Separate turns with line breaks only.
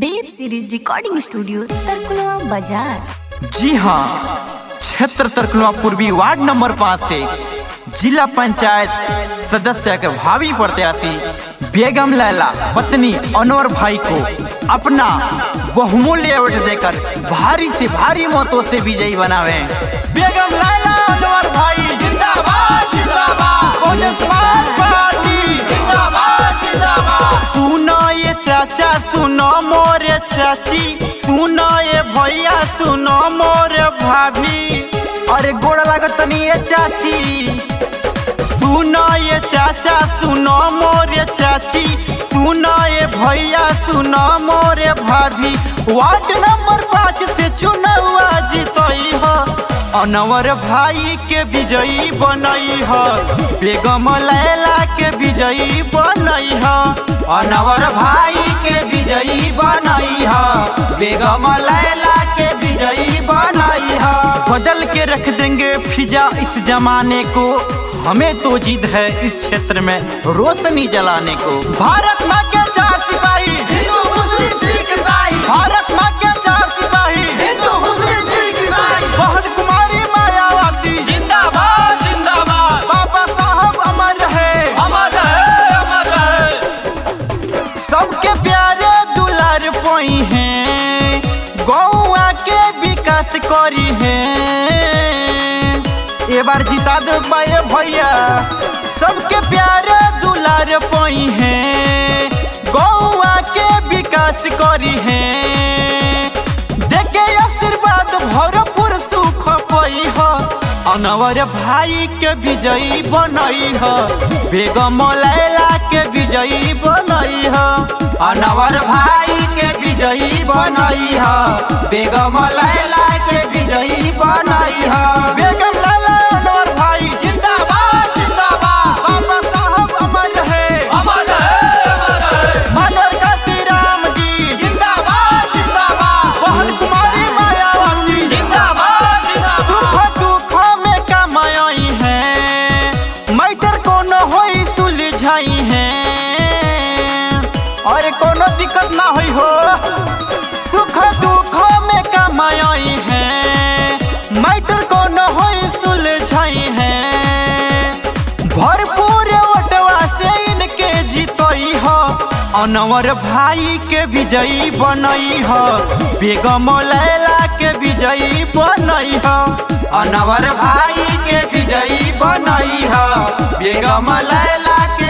Web series recording studio Tarkulwa बाजार।
जी हाँ, क्षेत्र तरकुलवा पूर्वी वार्ड नंबर 5 से जिला पंचायत सदस्य के भावी प्रत्याशी बेगम लैला पत्नी अनवर भाई को अपना बहुमूल्य वोट देकर भारी से भारी मतों से विजयी बनावे। बेगम लैला अनवर भाई जिंदाबाद जिंदाबाद, बहुजन समाज पार्टी जिंदाबाद जिंदाबाद। सुनो ये चाचा सुनो मोरे चाची, सुनो ये भैया सुनो मोरे भाभी, अरे गोड़ लागत तनी ये चाची। सुनो ये चाचा सुनो मोरे चाची, सुनो ये भैया सुनो मोरे भाभी, वार्ड नंबर 5 से चुनाव जीतई हो, अनवर भाई के विजयी बनई हो, बेगम लैला के विजयी बनई हो, अनवर भाई के विजयी बनई हो, बेगम लैला के विजयी बनई हो। बदल के रख देंगे फिजा इस जमाने को, हमें तो जिद है इस क्षेत्र में रोशनी जलाने को। भारत माँ के 4 सिपाही, हिंदू मुस्लिम सिख ईसाई, भारत माँ के 4 सिपाही, हिंदू मुस्लिम सिख ईसाई, बहन कुमारी मायावती जिंदाबाद जिंदाबाद, बाबा साहब अमर है अमर है अमर है। सबके प्यारे दुलार पोई हैं, गौआ के विकास करी है, ए बार जिता दो भाई भैया। सबके प्यारे दुलार पोई हैं, गौआ के विकास करी है, देखे आशीर्वाद भरपूर सुख पई हो, अनवर भाई के विजयी बनई हो, बेगम लैला के विजयी बनई हो, अनवर भाई के विजयी बनई हो, बेगम लैला के विजयी बनई हो। बेगम लैला अनवर भाई जिंदाबाद जिंदाबाद, बाबा साहब अमर है अमर है अमर है, मनोहर काशी राम जी जिंदाबाद जिंदाबाद, बहन कुमारी मायावती जिंदाबाद जिंदाबाद। सुख दुख में कमाई है, मैटर कोनो होई सुलझाई है, और कोनो दिक्कत ना होई हो, सुख दुख में कमाई है, मैटर कोनो होई सुलझाई है, भरपूर वोटवा से इनके जीतई हो, अनवर भाई के विजयी बनई हो, बेगम लैला के विजयी बनई हो, अनवर भाई के विजयी बनई हो, बेगम लैला के